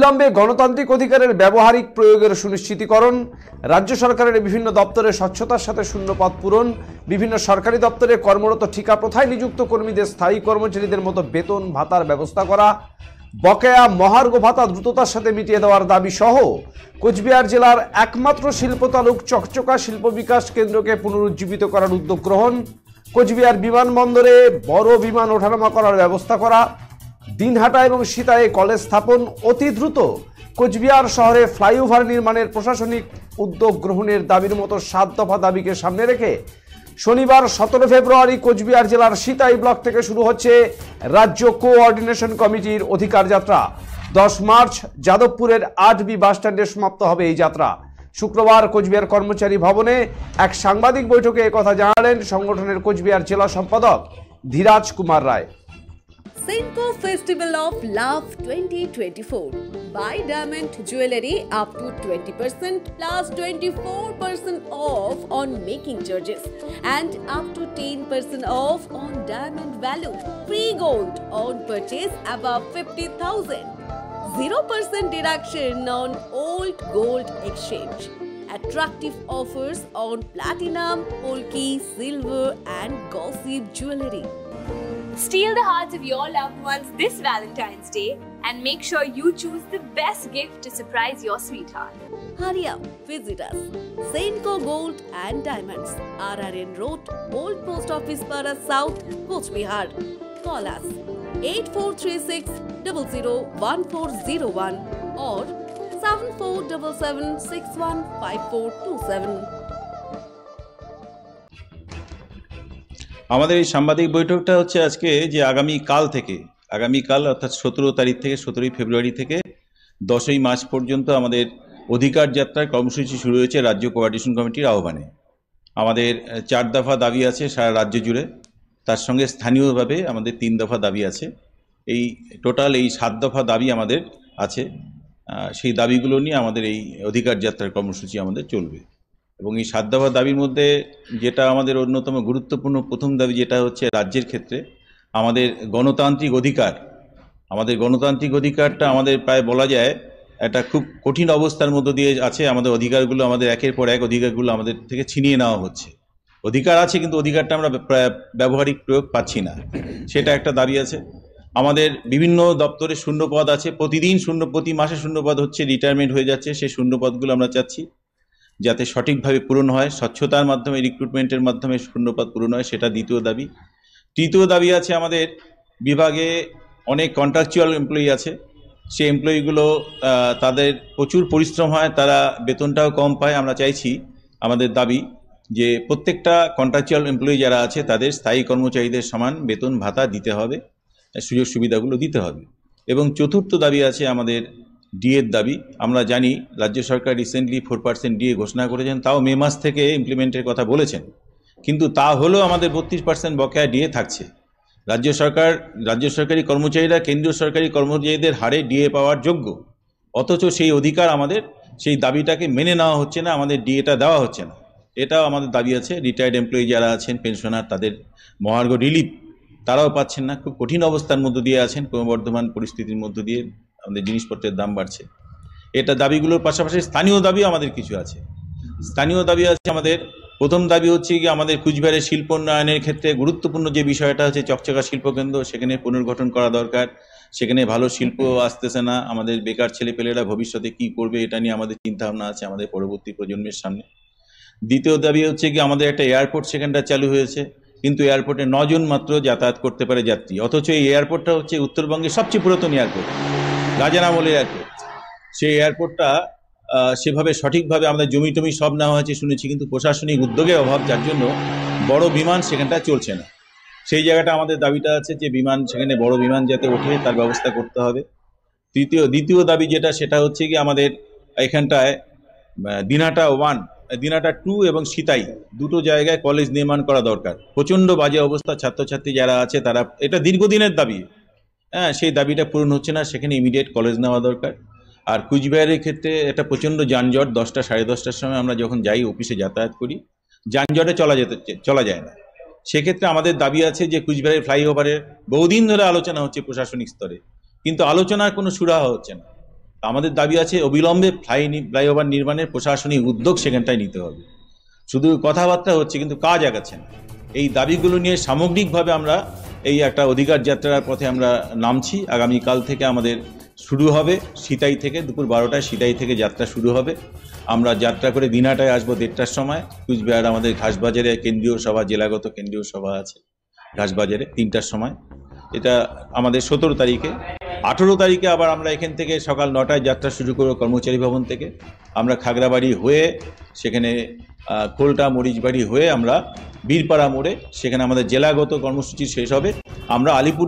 অবিলম্বে গণতান্ত্রিক অধিকারের ব্যবহারিক প্রয়োগের সুনিশ্চিতকরণ, রাজ্য সরকারের বিভিন্ন দপ্তরে স্বচ্ছতার সাথে শূন্যপদ পূরণ, বিভিন্ন সরকারি দপ্তরে কর্মরত ঠিকা প্রথায় নিযুক্ত কর্মীদের স্থায়ী কর্মচারীদের মতো বেতন ভাতার ব্যবস্থা করা, বকেয়া মহার্ঘ ভাতা দ্রুততার সাথে মিটিয়ে দেওয়ার দাবি সহ কোচবিহার জেলার একমাত্র শিল্প তালুক চকচকা শিল্প বিকাশ কেন্দ্রকে পুনরুজ্জীবিত করার উদ্যোগ গ্রহণ, কোচবিহার বিমানবন্দরে বড় বিমান ওঠানামা করার ব্যবস্থা করা, দিনহাটা এবং সিতায়ে কলেজ স্থাপন, অতি দ্রুত কোচবিহার শহরে ফ্লাইওভার নির্মাণের প্রশাসনিক উদ্যোগ গ্রহণের দাবির মতো 7 দফা দাবিকে সামনে রেখে শনিবার 17 ফেব্রুয়ারি কোচবিহার জেলার সিতাই ব্লক থেকে শুরু হচ্ছে রাজ্য কোঅর্ডিনেশন কমিটির অধিকার যাত্রা। 10 মার্চ যাদবপুরের 8B বাসস্ট্যান্ডে সমাপ্ত হবে এই যাত্রা। শুক্রবার কোচবিহার কর্মচারী ভবনে এক সাংবাদিক বৈঠকে একথা জানালেন সংগঠনের কোচবিহার জেলা সম্পাদক ধীরাজ কুমার রায়। Senco Festival of Love 2024. Buy diamond jewelry up to 20% plus 24% off on making charges and up to 10% off on diamond value. Free gold on purchase above 50,000. 0% deduction on old gold exchange. Attractive offers on platinum, polki, silver and gossip jewelry. Steal the hearts of your loved ones this Valentine's Day and make sure you choose the best gift to surprise your sweetheart. Hurry up, visit us. Senco Gold and Diamonds, RRN Road, Old Post Office Para South, Coachbihar. Call us 8436 001401 or 7477 615427. আমাদের এই সাংবাদিক বৈঠকটা হচ্ছে আজকে যে আগামীকাল অর্থাৎ 17 তারিখ থেকে 17 ফেব্রুয়ারি থেকে 10ই মার্চ পর্যন্ত আমাদের অধিকার যাত্রার কর্মসূচি শুরু হয়েছে রাজ্য কোঅর্ডিনেশন কমিটির আহ্বানে। আমাদের 4 দফা দাবি আছে সারা রাজ্য জুড়ে, তার সঙ্গে স্থানীয়ভাবে আমাদের 3 দফা দাবি আছে। এই টোটাল 7 দফা দাবি আমাদের আছে। সেই দাবিগুলো নিয়ে আমাদের এই অধিকার যাত্রার কর্মসূচি আমাদের চলবে এবং এই 7 দফা দাবির মধ্যে যেটা আমাদের অন্যতম গুরুত্বপূর্ণ প্রথম দাবি, যেটা হচ্ছে রাজ্যের ক্ষেত্রে আমাদের গণতান্ত্রিক অধিকারটা আমাদের প্রায় বলা যায় একটা খুব কঠিন অবস্থার মধ্য দিয়ে আছে। আমাদের অধিকারগুলো আমাদের একের পর এক অধিকারগুলো আমাদের থেকে ছিনিয়ে নেওয়া হচ্ছে। অধিকার আছে কিন্তু অধিকারটা আমরা ব্যবহারিক প্রয়োগ পাচ্ছি না, সেটা একটা দাবি আছে। আমাদের বিভিন্ন দপ্তরে শূন্যপদ আছে, প্রতি মাসে শূন্যপদ হচ্ছে, রিটায়ারমেন্ট হয়ে যাচ্ছে। সেই শূন্যপদগুলো আমরা চাচ্ছি যাতে সঠিকভাবে পূরণ হয়, স্বচ্ছতার মাধ্যমে রিক্রুটমেন্টের মাধ্যমে শূন্যপদ পূরণ হয়, সেটা দ্বিতীয় দাবি। তৃতীয় দাবি আছে আমাদের বিভাগে অনেক কন্ট্রাকচুয়াল এমপ্লয়ি আছে, সেই এমপ্লয়িগুলো তাদের প্রচুর পরিশ্রম হয়, তারা বেতনটাও কম পায়। আমরা চাইছি, আমাদের দাবি যে প্রত্যেকটা কন্ট্রাকচুয়াল এমপ্লয়ি যারা আছে তাদের স্থায়ী কর্মচারীদের সমান বেতন ভাতা দিতে হবে, সুযোগ সুবিধাগুলো দিতে হবে। এবং চতুর্থ দাবি আছে আমাদের ডিএর দাবি। আমরা জানি রাজ্য সরকার রিসেন্টলি 4% ডিএ ঘোষণা করেছেন, তাও মে মাস থেকে ইমপ্লিমেন্টের কথা বলেছেন, কিন্তু তা হলেও আমাদের 32% বকেয়া ডিএ থাকছে। রাজ্য সরকারি কর্মচারীরা কেন্দ্রীয় সরকারি কর্মচারীদের হারে ডিএ পাওয়ার যোগ্য, অথচ সেই অধিকার আমাদের, সেই দাবিটাকে মেনে নেওয়া হচ্ছে না, আমাদের ডিএটা দেওয়া হচ্ছে না। এটাও আমাদের দাবি আছে। রিটায়ার্ড এমপ্লয়ি যারা আছেন, পেনশনার, তাদের মহার্ঘ রিলিফ তারাও পাচ্ছেন না, খুব কঠিন অবস্থার মধ্য দিয়ে আছেন। ক্রমবর্ধমান পরিস্থিতির মধ্য দিয়ে আমাদের জিনিসপত্রের দাম বাড়ছে। এটা দাবিগুলোর পাশাপাশি স্থানীয় দাবিও আমাদের কিছু আছে। স্থানীয় দাবি আছে আমাদের, প্রথম দাবি হচ্ছে কি আমাদের কুচবিহারের শিল্প উন্নয়নের ক্ষেত্রে গুরুত্বপূর্ণ যে বিষয়টা হচ্ছে চকচকা শিল্পকেন্দ্র, সেখানে পুনর্গঠন করা দরকার। সেখানে ভালো শিল্প আসতেছে না, আমাদের বেকার ছেলেপেলেরা ভবিষ্যতে কি করবে এটা নিয়ে আমাদের চিন্তাভাবনা আছে আমাদের পরবর্তী প্রজন্মের সামনে। দ্বিতীয় দাবি হচ্ছে কি আমাদের একটা এয়ারপোর্ট সেখানটা চালু হয়েছে, কিন্তু এয়ারপোর্টে 9 জন মাত্র যাতায়াত করতে পারে যাত্রী, অথচ এই এয়ারপোর্টটা হচ্ছে উত্তরবঙ্গের সবচেয়ে পুরাতন এয়ারপোর্ট, রাজারামলের এয়ারপোর্ট। সেই এয়ারপোর্টটা সেভাবে সঠিকভাবে আমাদের জমি টমি সব নেওয়া হয়েছে শুনেছি, কিন্তু প্রশাসনিক উদ্যোগের অভাব, যার জন্য বড় বিমান সেখানটা চলছে না। সেই জায়গাটা আমাদের দাবিটা আছে যে সেখানে বড় বিমান যাতে ওঠে তার ব্যবস্থা করতে হবে। দ্বিতীয় দাবি যেটা, সেটা হচ্ছে কি আমাদের এখানটায় দিনহাটা 1, দিনহাটা 2 এবং সিতাই দুটো জায়গায় কলেজ নির্মাণ করা দরকার। প্রচণ্ড বাজে অবস্থা, ছাত্রছাত্রী যারা আছে তারা, এটা দীর্ঘদিনের দাবি, সেই দাবিটা পূরণ হচ্ছে না, সেখানে ইমিডিয়েট কলেজ নেওয়া দরকার। আর কুচবিহারের ক্ষেত্রে এটা প্রচণ্ড যানজট, 10টা সাড়ে 10টার সময় আমরা যখন যাই অফিসে যাতায়াত করি, যানজটে চলা যায় না। সেক্ষেত্রে আমাদের দাবি আছে যে কুচবিহারের ফ্লাইওভারের বহুদিন ধরে আলোচনা হচ্ছে প্রশাসনিক স্তরে, কিন্তু আলোচনার কোনো সুরাহা হচ্ছে না। আমাদের দাবি আছে অবিলম্বে ফ্লাইওভার নির্মাণের প্রশাসনিক উদ্যোগ সেখানটায় নিতে হবে। শুধু কথাবার্তা হচ্ছে কিন্তু কাজ আগাচ্ছে না। এই দাবিগুলো নিয়ে সামগ্রিকভাবে আমরা এই একটা অধিকার যাত্রার পথে আমরা নামছি। আগামীকাল থেকে আমাদের শুরু হবে সিতাই থেকে, দুপুর 12টায় সিতাই থেকে যাত্রা শুরু হবে। আমরা যাত্রা করে দিনহাটায় আসবো 1:30টার সময়। কুচবিহার আমাদের ঘাসবাজারে কেন্দ্রীয় সভা, জেলাগত কেন্দ্রীয় সভা আছে ঘাসবাজারে 3টার সময়। এটা আমাদের 17 তারিখে। 18 তারিখে আবার আমরা এখান থেকে সকাল 9টায় যাত্রা শুরু করব কর্মচারী ভবন থেকে। আমরা খাগড়াবাড়ি হয়ে সেখানে খোলটা মরিচবাড়ি হয়ে আমরা বীরপাড়া মোড়ে, সেখানে আমাদের জেলাগত কর্মসূচি শেষ হবে। আমরা আলিপুর